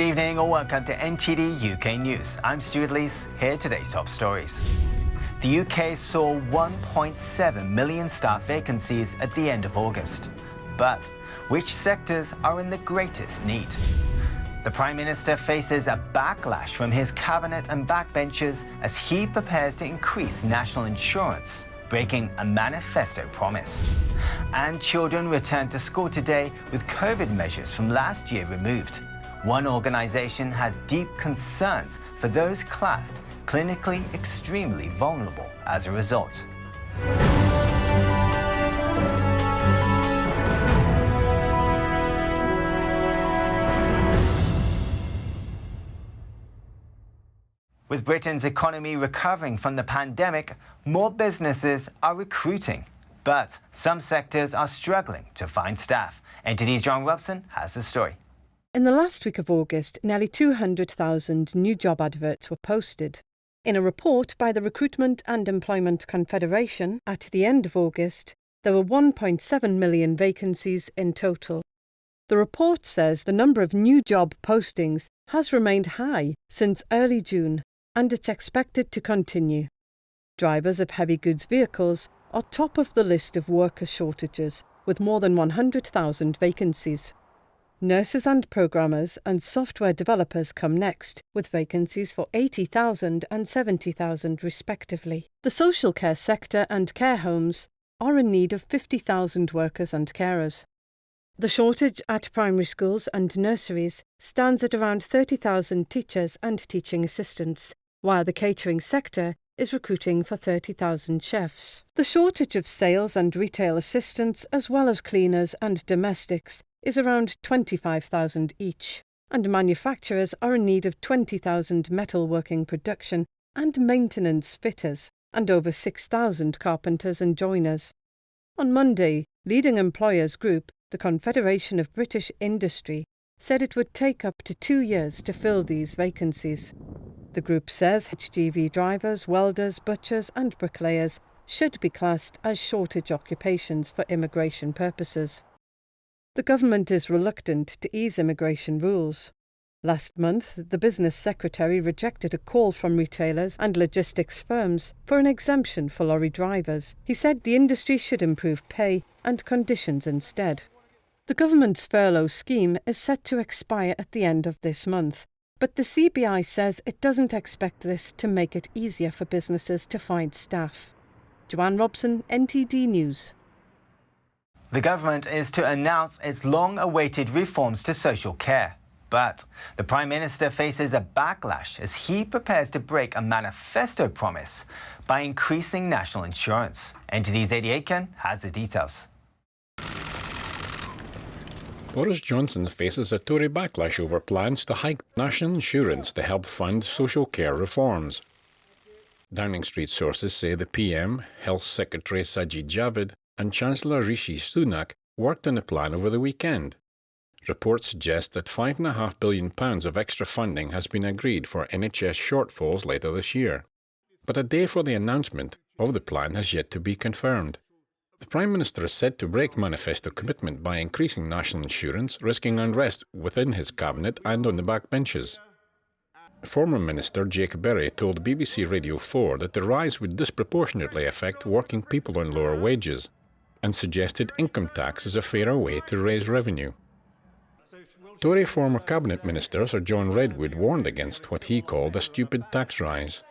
Good evening or welcome to NTD UK News. I'm Stuart Lees. Here are today's top stories. The UK saw 1.7 million staff vacancies at the end of August. But which sectors are in the greatest need? The Prime Minister faces a backlash from his cabinet and backbenchers as he prepares to increase national insurance, breaking a manifesto promise. And children return to school today with COVID measures from last year removed. One organisation has deep concerns for those classed clinically extremely vulnerable as a result. With Britain's economy recovering from the pandemic, more businesses are recruiting. But some sectors are struggling to find staff. NTD's John Robson has the story. In the last week of August, nearly 200,000 new job adverts were posted. In a report by the Recruitment and Employment Confederation, at the end of August, there were 1.7 million vacancies in total. The report says the number of new job postings has remained high since early June, and it's expected to continue. Drivers of heavy goods vehicles are top of the list of worker shortages, with more than 100,000 vacancies. Nurses and programmers and software developers come next, with vacancies for 80,000 and 70,000 respectively. The social care sector and care homes are in need of 50,000 workers and carers. The shortage at primary schools and nurseries stands at around 30,000 teachers and teaching assistants, while the catering sector is recruiting for 30,000 chefs. The shortage of sales and retail assistants, as well as cleaners and domestics, is around 25,000 each, and manufacturers are in need of 20,000 metalworking production and maintenance fitters, and over 6,000 carpenters and joiners. On Monday, leading employers group, the Confederation of British Industry, said it would take up to 2 years to fill these vacancies. The group says HGV drivers, welders, butchers and bricklayers should be classed as shortage occupations for immigration purposes. The government is reluctant to ease immigration rules. Last month, the Business Secretary rejected a call from retailers and logistics firms for an exemption for lorry drivers. He said the industry should improve pay and conditions instead. The government's furlough scheme is set to expire at the end of this month, but the CBI says it doesn't expect this to make it easier for businesses to find staff. Joanne Robson, NTD News. The government is to announce its long-awaited reforms to social care. But the Prime Minister faces a backlash as he prepares to break a manifesto promise by increasing national insurance. NTD's Eddie Aiken has the details. Boris Johnson faces a Tory backlash over plans to hike national insurance to help fund social care reforms. Downing Street sources say the PM, Health Secretary Sajid Javid and Chancellor Rishi Sunak worked on a plan over the weekend. Reports suggest that £5.5 billion of extra funding has been agreed for NHS shortfalls later this year. But a day for the announcement of the plan has yet to be confirmed. The Prime Minister is said to break manifesto commitment by increasing national insurance, risking unrest within his cabinet and on the backbenches. Former Minister Jacob Berry told BBC Radio 4 that the rise would disproportionately affect working people on lower wages, and suggested income tax is a fairer way to raise revenue. Tory former Cabinet Minister Sir John Redwood warned against what he called a stupid tax rise.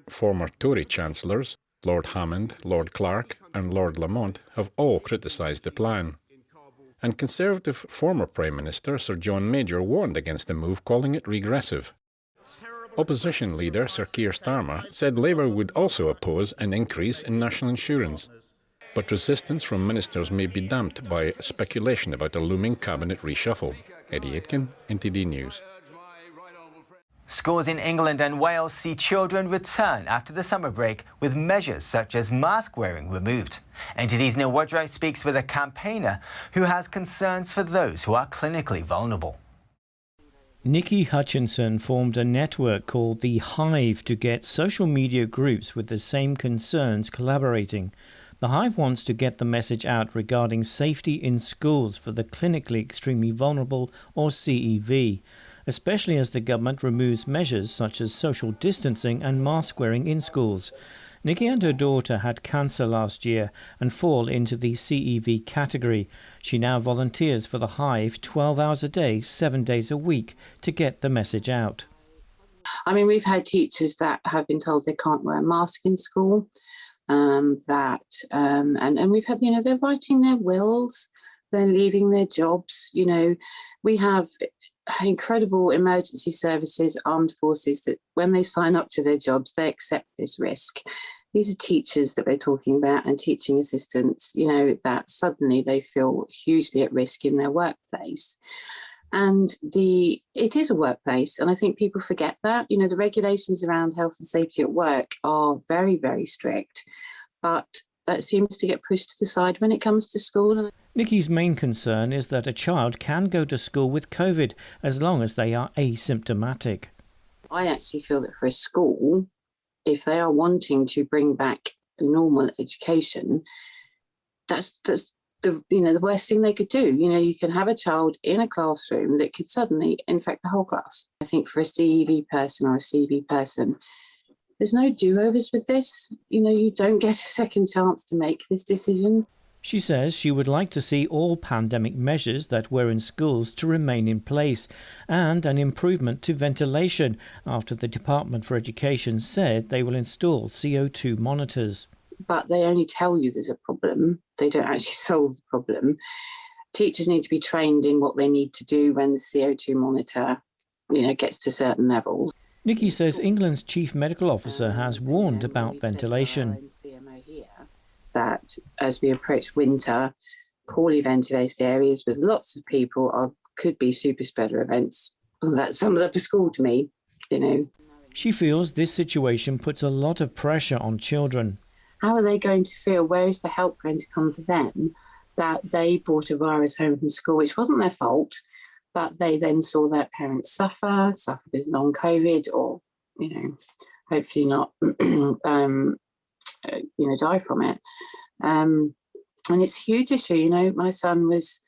Former Tory Chancellors, Lord Hammond, Lord Clark and Lord Lamont, have all criticised the plan. And Conservative former Prime Minister Sir John Major warned against the move, calling it regressive. Opposition leader Sir Keir Starmer said Labour would also oppose an increase in national insurance. But resistance from ministers may be damped by speculation about a looming cabinet reshuffle. Eddie Aitken, NTD News. Schools in England and Wales see children return after the summer break with measures such as mask wearing removed. NTD's Neil Woodrow speaks with a campaigner who has concerns for those who are clinically vulnerable. Nikki Hutchinson formed a network called The Hive to get social media groups with the same concerns collaborating. The Hive wants to get the message out regarding safety in schools for the clinically extremely vulnerable, or CEV. especially as the government removes measures such as social distancing and mask wearing in schools. Nikki and her daughter had cancer last year and fall into the CEV category. She now volunteers for the Hive 12 hours a day, 7 days a week to get the message out. I mean, we've had teachers that have been told they can't wear a mask in school, and we've had, they're writing their wills, they're leaving their jobs. We have incredible emergency services, armed forces, that when they sign up to their jobs, they accept this risk. These are teachers that we're talking about and teaching assistants, that suddenly they feel hugely at risk in their workplace. And it is a workplace, and I think people forget that. The regulations around health and safety at work are very, very strict, but that seems to get pushed to the side when it comes to school. Nikki's main concern is that a child can go to school with COVID as long as they are asymptomatic. I actually feel that for a school, if they are wanting to bring back normal education, that's the worst thing they could do. You can have a child in a classroom that could suddenly infect the whole class. I think for a CEV person or a CV person, there's no do-overs with this. You don't get a second chance to make this decision. She says she would like to see all pandemic measures that were in schools to remain in place and an improvement to ventilation after the Department for Education said they will install CO2 monitors. But they only tell you there's a problem. They don't actually solve the problem. Teachers need to be trained in what they need to do when the CO2 monitor, gets to certain levels. Nikki says England's chief medical officer has warned about ventilation. That as we approach winter, poorly ventilated areas with lots of people could be super spreader events. Well, that sums up a school to me, She feels this situation puts a lot of pressure on children. How are they going to feel? Where is the help going to come for them that they brought a virus home from school, which wasn't their fault, but they then saw their parents suffer with long COVID, or, hopefully not, die from it. And it's a huge issue. My son was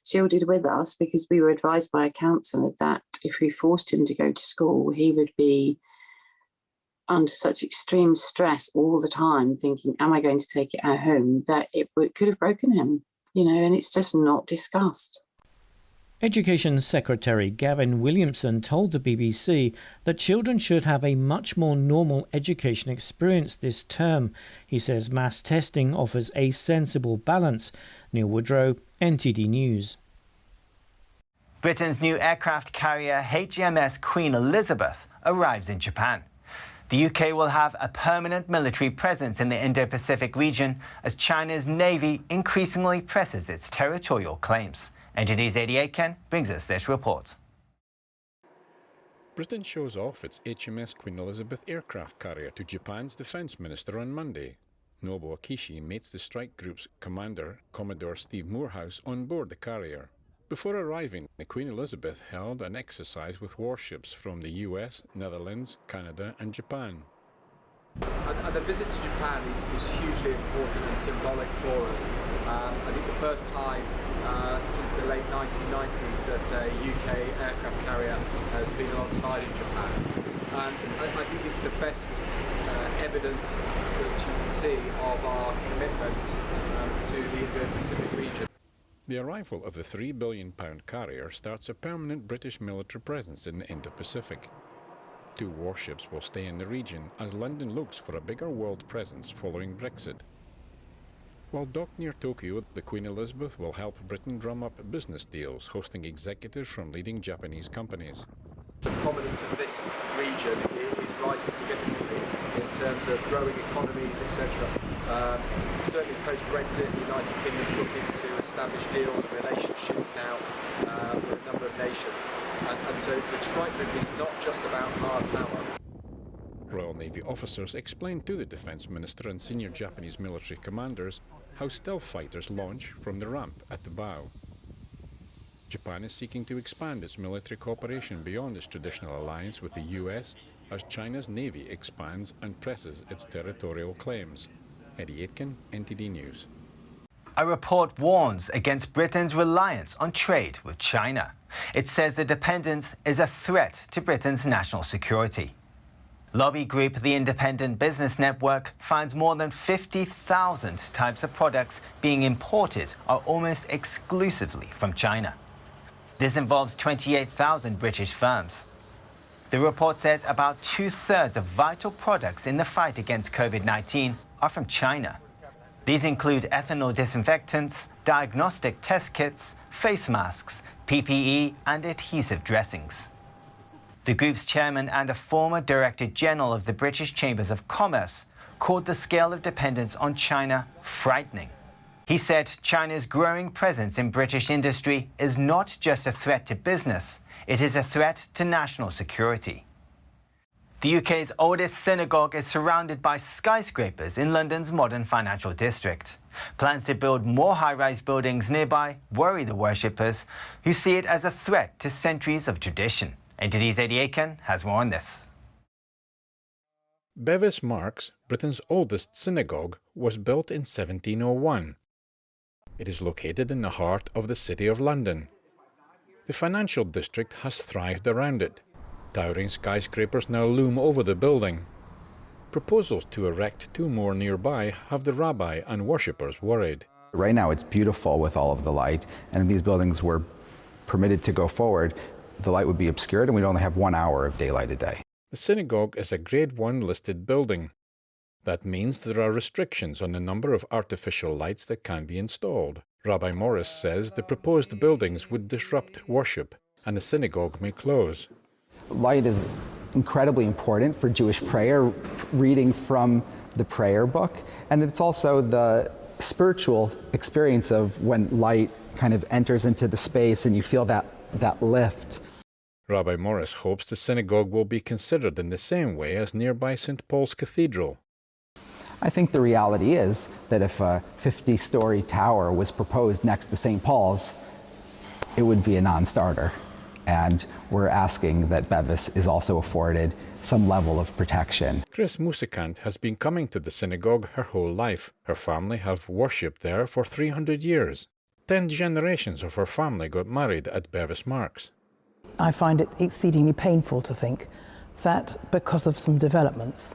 shielded with us because we were advised by a counsellor that if we forced him to go to school, he would be under such extreme stress all the time, thinking, am I going to take it at home, that it could have broken him, and it's just not discussed. Education Secretary Gavin Williamson told the BBC that children should have a much more normal education experience this term. He says mass testing offers a sensible balance. Neil Woodrow, NTD News. Britain's new aircraft carrier HMS Queen Elizabeth arrives in Japan. The UK will have a permanent military presence in the Indo-Pacific region as China's Navy increasingly presses its territorial claims. NTD's Eddie Aiken brings us this report. Britain shows off its HMS Queen Elizabeth aircraft carrier to Japan's defence minister on Monday. Nobuo Kishi meets the strike group's commander, Commodore Steve Moorhouse, on board the carrier. Before arriving, the Queen Elizabeth held an exercise with warships from the US, Netherlands, Canada and Japan. And the visit to Japan is hugely important and symbolic for us. I think the first time since the late 1990s that a UK aircraft carrier has been alongside in Japan. And I think it's the best evidence that you can see of our commitment to the Indo-Pacific region. The arrival of the £3 billion carrier starts a permanent British military presence in the Indo-Pacific. 2 warships will stay in the region as London looks for a bigger world presence following Brexit. While docked near Tokyo, the Queen Elizabeth will help Britain drum up business deals, hosting executives from leading Japanese companies. The prominence of this region is rising significantly in terms of growing economies, etc. Certainly post-Brexit, the United Kingdom's looking to establish deals and relationships now with a number of nations. And so the strike group is not just about hard power. Royal Navy officers explained to the Defence Minister and senior Japanese military commanders how stealth fighters launch from the ramp at the bow. Japan is seeking to expand its military cooperation beyond its traditional alliance with the US as China's Navy expands and presses its territorial claims. Eddie Aitken, NTD News. A report warns against Britain's reliance on trade with China. It says the dependence is a threat to Britain's national security. Lobby group The Independent Business Network finds more than 50,000 types of products being imported are almost exclusively from China. This involves 28,000 British firms. The report says about 2/3 of vital products in the fight against COVID-19 are from China. These include ethanol disinfectants, diagnostic test kits, face masks, PPE and adhesive dressings. The group's chairman and a former Director General of the British Chambers of Commerce called the scale of dependence on China frightening. He said China's growing presence in British industry is not just a threat to business, it is a threat to national security. The UK's oldest synagogue is surrounded by skyscrapers in London's modern financial district. Plans to build more high-rise buildings nearby worry the worshippers, who see it as a threat to centuries of tradition. NTD's Eddie Aiken has more on this. Bevis Marks, Britain's oldest synagogue, was built in 1701. It is located in the heart of the City of London. The financial district has thrived around it. Towering skyscrapers now loom over the building. Proposals to erect 2 more nearby have the rabbi and worshippers worried. Right now it's beautiful with all of the light, and if these buildings were permitted to go forward, the light would be obscured and we'd only have 1 hour of daylight a day. The synagogue is a Grade 1 listed building. That means there are restrictions on the number of artificial lights that can be installed. Rabbi Boris says the proposed buildings would disrupt worship and the synagogue may close. Light is incredibly important for Jewish prayer, reading from the prayer book, and it's also the spiritual experience of when light kind of enters into the space and you feel that lift. Rabbi Morris hopes the synagogue will be considered in the same way as nearby St. Paul's Cathedral. I think the reality is that if a 50-story tower was proposed next to St. Paul's, it would be a non-starter. And we're asking that Bevis is also afforded some level of protection. Chris Musikant has been coming to the synagogue her whole life. Her family have worshipped there for 300 years. 10 generations of her family got married at Bevis Marks. I find it exceedingly painful to think that because of some developments,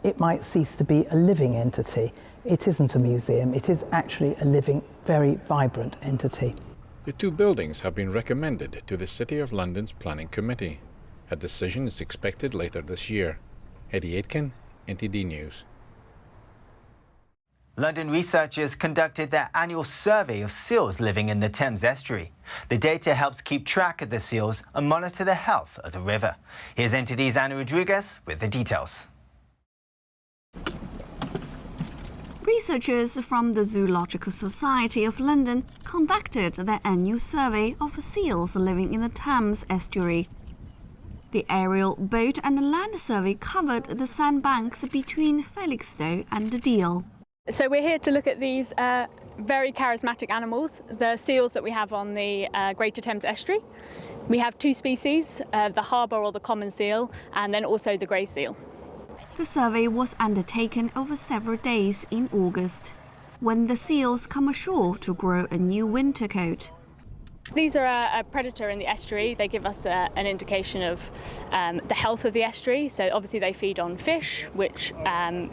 it might cease to be a living entity. It isn't a museum, it is actually a living, very vibrant entity. The 2 buildings have been recommended to the City of London's Planning Committee. A decision is expected later this year. Eddie Aitken, NTD News. London researchers conducted their annual survey of seals living in the Thames estuary. The data helps keep track of the seals and monitor the health of the river. Here's NTD's Anna Rodriguez with the details. Researchers from the Zoological Society of London conducted their annual survey of seals living in the Thames estuary. The aerial, boat and land survey covered the sandbanks between Felixstowe and the Deal. So we're here to look at these very charismatic animals, the seals that we have on the Greater Thames estuary. We have 2 species, the harbour or the common seal, and then also the grey seal. The survey was undertaken over several days in August, when the seals come ashore to grow a new winter coat. These are a predator in the estuary. They give us an indication of the health of the estuary. So obviously they feed on fish, which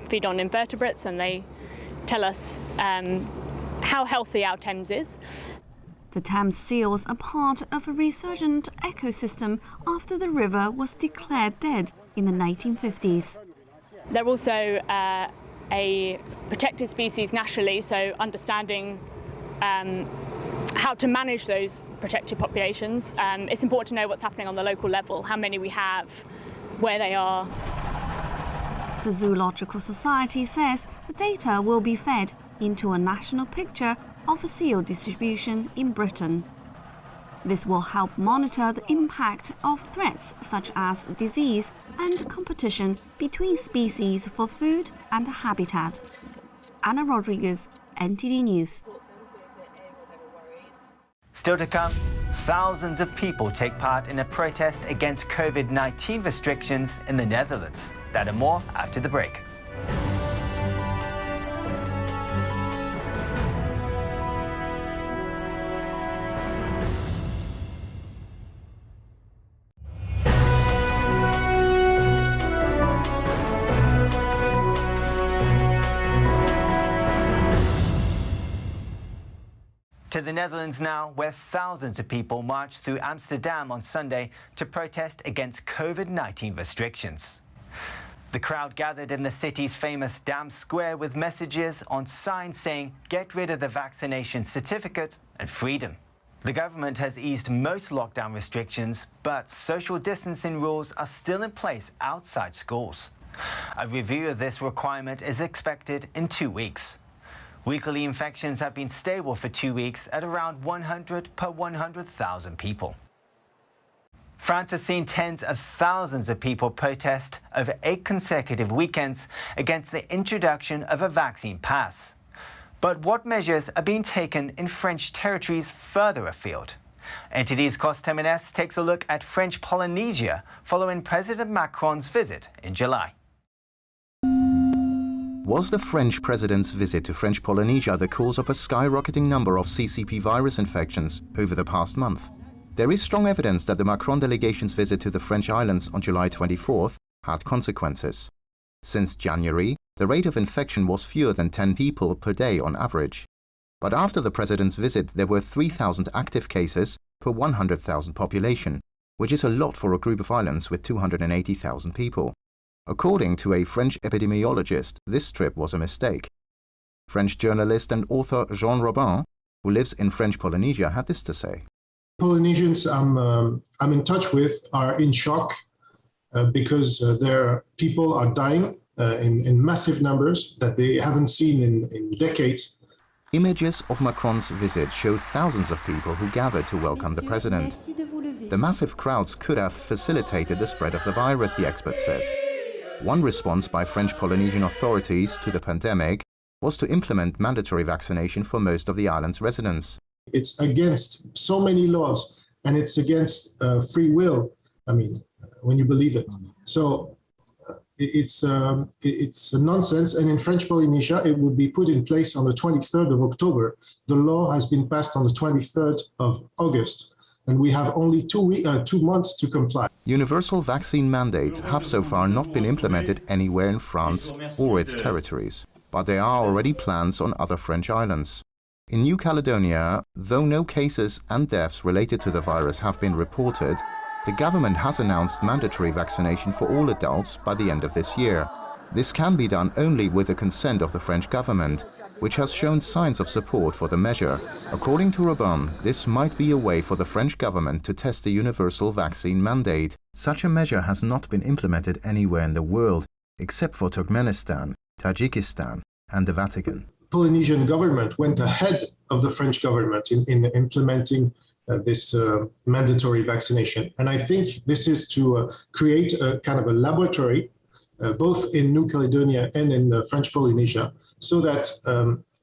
feed on invertebrates, and they tell us how healthy our Thames is. The Thames seals are part of a resurgent ecosystem after the river was declared dead in the 1950s. They're also a protected species nationally, so understanding how to manage those protected populations. It's important to know what's happening on the local level, how many we have, where they are. The Zoological Society says the data will be fed into a national picture of seal distribution in Britain. This will help monitor the impact of threats such as disease and competition between species for food and habitat. Anna Rodriguez, NTD News. Still to come, thousands of people take part in a protest against COVID-19 restrictions in the Netherlands. That and more after the break. To the Netherlands now, where thousands of people marched through Amsterdam on Sunday to protest against COVID-19 restrictions. The crowd gathered in the city's famous Dam Square with messages on signs saying, "Get rid of the vaccination certificate and freedom." The government has eased most lockdown restrictions, but social distancing rules are still in place outside schools. A review of this requirement is expected in 2 weeks. Weekly infections have been stable for 2 weeks at around 100 per 100,000 people. France has seen tens of thousands of people protest over 8 consecutive weekends against the introduction of a vaccine pass. But what measures are being taken in French territories further afield? NTD's Thames takes a look at French Polynesia following President Macrons' visit in July. Was the French president's visit to French Polynesia the cause of a skyrocketing number of CCP virus infections over the past month? There is strong evidence that the Macron delegation's visit to the French islands on July 24th had consequences. Since January, the rate of infection was fewer than 10 people per day on average. But after the president's visit, there were 3,000 active cases per 100,000 population, which is a lot for a group of islands with 280,000 people. According to a French epidemiologist, this trip was a mistake. French journalist and author Jean Robin, who lives in French Polynesia, had this to say. Polynesians I'm in touch with are in shock because their people are dying in massive numbers that they haven't seen in decades. Images of Macron's visit show thousands of people who gathered to welcome the president. The massive crowds could have facilitated the spread of the virus, the expert says. One response by French Polynesian authorities to the pandemic was to implement mandatory vaccination for most of the island's residents. It's against so many laws, and it's against free will, when you believe it. So it's a nonsense, and in French Polynesia, it would be put in place on the 23rd of October. The law has been passed on the 23rd of August, and we have only 2 months to comply. Universal vaccine mandates have so far not been implemented anywhere in France or its territories, but there are already plans on other French islands. In New Caledonia, though no cases and deaths related to the virus have been reported, the government has announced mandatory vaccination for all adults by the end of this year. This can be done only with the consent of the French government, which has shown signs of support for the measure. According to Robin, this might be a way for the French government to test the universal vaccine mandate. Such a measure has not been implemented anywhere in the world, except for Turkmenistan, Tajikistan, and the Vatican. Polynesian government went ahead of the French government in implementing this mandatory vaccination. And I think this is to create a kind of a laboratory, both in New Caledonia and in French Polynesia, so that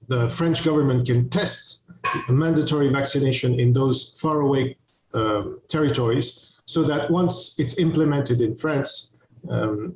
the French government can test mandatory vaccination in those faraway territories, so that once it's implemented in France,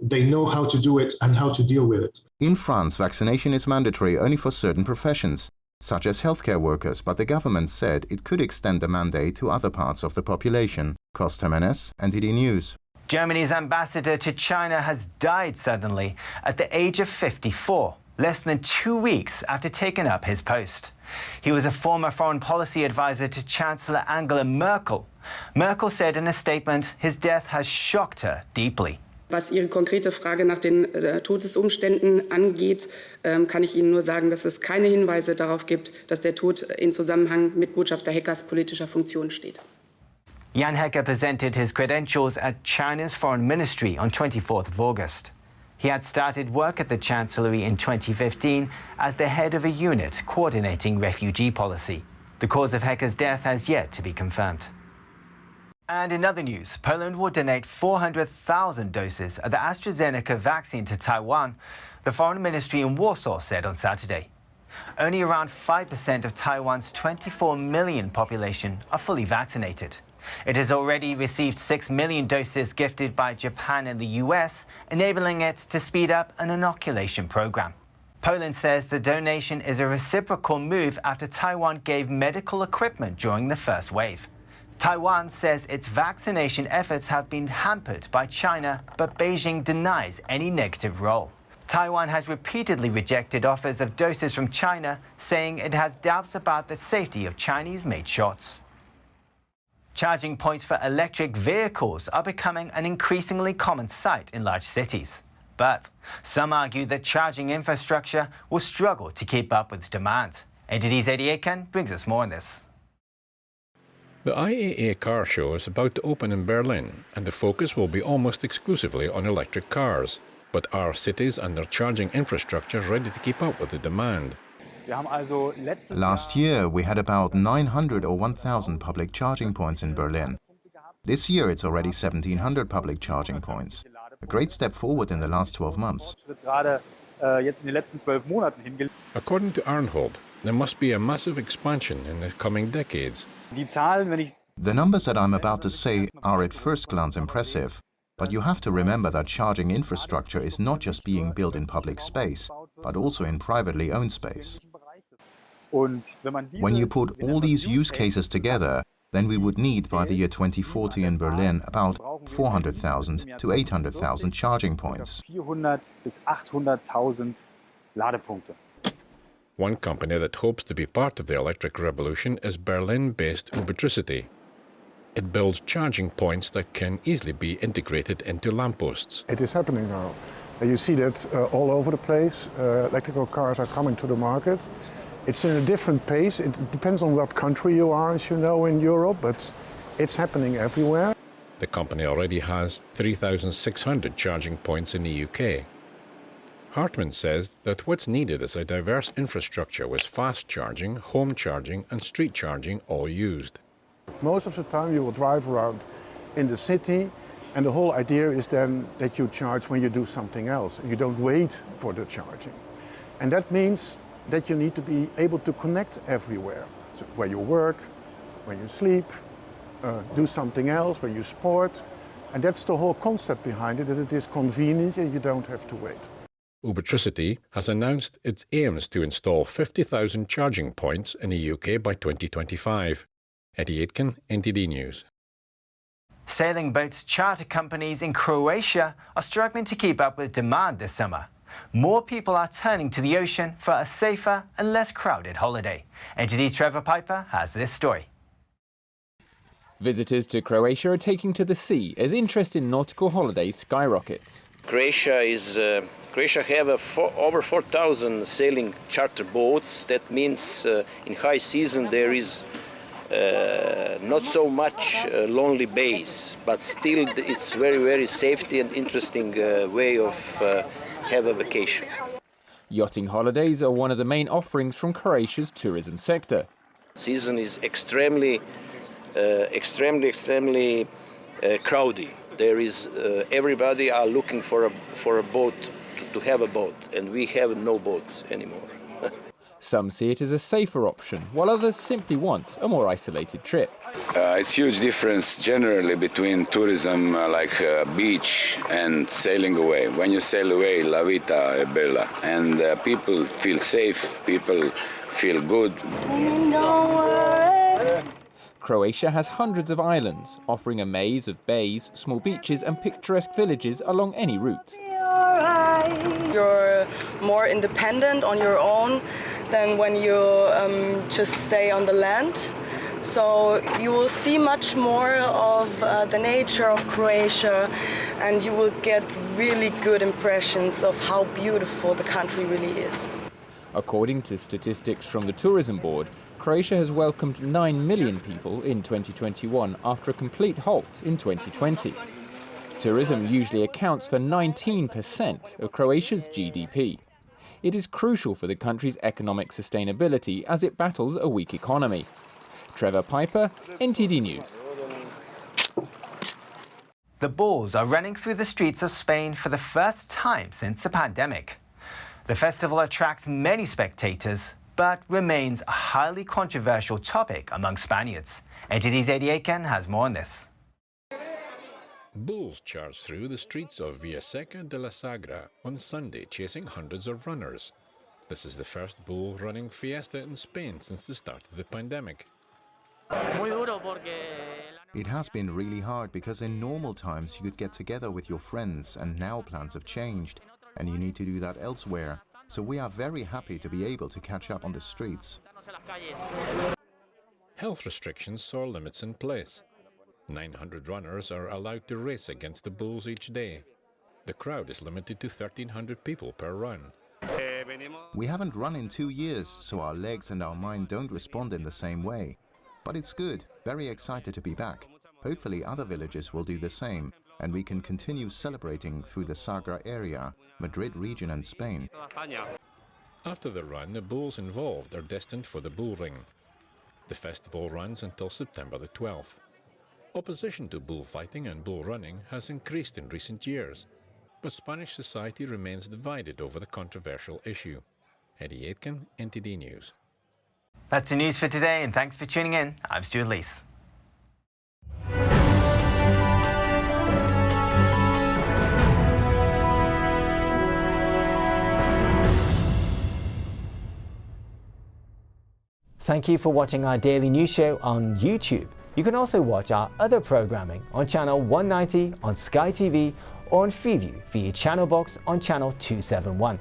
they know how to do it and how to deal with it. In France, vaccination is mandatory only for certain professions, such as healthcare workers, but the government said it could extend the mandate to other parts of the population. Thames, NTD News. Germany's ambassador to China has died suddenly at the age of 54, less than 2 weeks after taking up his post. He was a former foreign policy advisor to Chancellor Angela Merkel. Merkel said in a statement his death has shocked her deeply. Was Ihre konkrete Frage nach den Todesumständen angeht, kann ich Ihnen nur sagen, dass es keine Hinweise darauf gibt, dass der Tod in Zusammenhang mit Botschafter Heckers politischer Funktion steht. Jan Hecker presented his credentials at China's Foreign Ministry on 24th of August. He had started work at the Chancellery in 2015 as the head of a unit coordinating refugee policy. The cause of Hecker's death has yet to be confirmed. And in other news, Poland will donate 400,000 doses of the AstraZeneca vaccine to Taiwan, the Foreign Ministry in Warsaw said on Saturday. Only around 5% of Taiwan's 24 million population are fully vaccinated. It has already received 6 million doses gifted by Japan and the US, enabling it to speed up an inoculation program. Poland says the donation is a reciprocal move after Taiwan gave medical equipment during the first wave. Taiwan says its vaccination efforts have been hampered by China, but Beijing denies any negative role. Taiwan has repeatedly rejected offers of doses from China, saying it has doubts about the safety of Chinese-made shots. Charging points for electric vehicles are becoming an increasingly common sight in large cities. But some argue that charging infrastructure will struggle to keep up with demand. NTD's Eddie Aiken brings us more on this. The IAA car show is about to open in Berlin, and the focus will be almost exclusively on electric cars. But are cities and their charging infrastructure ready to keep up with the demand? Last year, we had about 900 or 1,000 public charging points in Berlin. This year, it's already 1,700 public charging points. A great step forward in the last 12 months. According to Arnhold, there must be a massive expansion in the coming decades. The numbers that I'm about to say are at first glance impressive. But you have to remember that charging infrastructure is not just being built in public space, but also in privately owned space. When you put all these use cases together, then we would need by the year 2040 in Berlin about 400,000 to 800,000 charging points. One company that hopes to be part of the electric revolution is Berlin-based Ubitricity. It builds charging points that can easily be integrated into lampposts. It is happening now. You see that all over the place. Electrical cars are coming to the market. It's in a different pace. It depends on what country you are, as you know, in Europe, but it's happening everywhere. The company already has 3,600 charging points in the UK. Hartman says that what's needed is a diverse infrastructure with fast charging, home charging and street charging all used. Most of the time you will drive around in the city, and the whole idea is then that you charge when you do something else. You don't wait for the charging. And that means that you need to be able to connect everywhere. So where you work, when you sleep, do something else, where you sport. And that's the whole concept behind it, that it is convenient and you don't have to wait. Ubitricity has announced its aims to install 50,000 charging points in the UK by 2025. Eddie Aitken, NTD News. Sailing boats charter companies in Croatia are struggling to keep up with demand this summer. More people are turning to the ocean for a safer and less crowded holiday. NTD's Trevor Piper has this story. Visitors to Croatia are taking to the sea as interest in nautical holidays skyrockets. Croatia have over 4,000 sailing charter boats. That means in high season there is not so much lonely bays, but still it's very safety and interesting way of have a vacation. Yachting holidays are one of the main offerings from Croatia's tourism sector. Season is extremely crowded. There is everybody are looking for a boat to have a boat, and we have no boats anymore. Some see it as a safer option, while others simply want a more isolated trip. It's a huge difference generally between tourism like beach and sailing away. When you sail away, la vita è bella, and people feel safe, people feel good. Croatia has hundreds of islands, offering a maze of bays, small beaches and picturesque villages along any route. You're more independent on your own than when you just stay on the land. So you will see much more of the nature of Croatia, and you will get really good impressions of how beautiful the country really is. According to statistics from the Tourism Board, Croatia has welcomed 9 million people in 2021 after a complete halt in 2020. Tourism usually accounts for 19% of Croatia's GDP. It is crucial for the country's economic sustainability as it battles a weak economy. Trevor Piper, NTD News. The bulls are running through the streets of Spain for the first time since the pandemic. The festival attracts many spectators, but remains a highly controversial topic among Spaniards. NTD's Eddie Aiken has more on this. Bulls charged through the streets of Villaseca de la Sagra on Sunday, chasing hundreds of runners. This is the first bull running fiesta in Spain since the start of the pandemic. It has been really hard because in normal times you'd get together with your friends, and now plans have changed. and you need to do that elsewhere. So we are very happy to be able to catch up on the streets. Health restrictions saw limits in place. 900 runners are allowed to race against the bulls each day. The crowd is limited to 1,300 people per run. We haven't run in 2 years, so our legs and our mind don't respond in the same way. But it's good, very excited to be back. Hopefully other villages will do the same, and we can continue celebrating through the Sagra area, Madrid region and Spain. After the run, the bulls involved are destined for the bull ring. The festival runs until September the 12th. Opposition to bullfighting and bull running has increased in recent years, but Spanish society remains divided over the controversial issue. Eddie Aitken, NTD News. That's the news for today, and thanks for tuning in. I'm Stuart Lees. Thank you for watching our daily news show on YouTube. You can also watch our other programming on channel 190 on Sky TV or on Freeview via channel box on channel 271.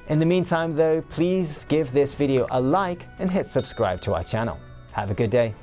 In the meantime though, please give this video a like and hit subscribe to our channel. Have a good day.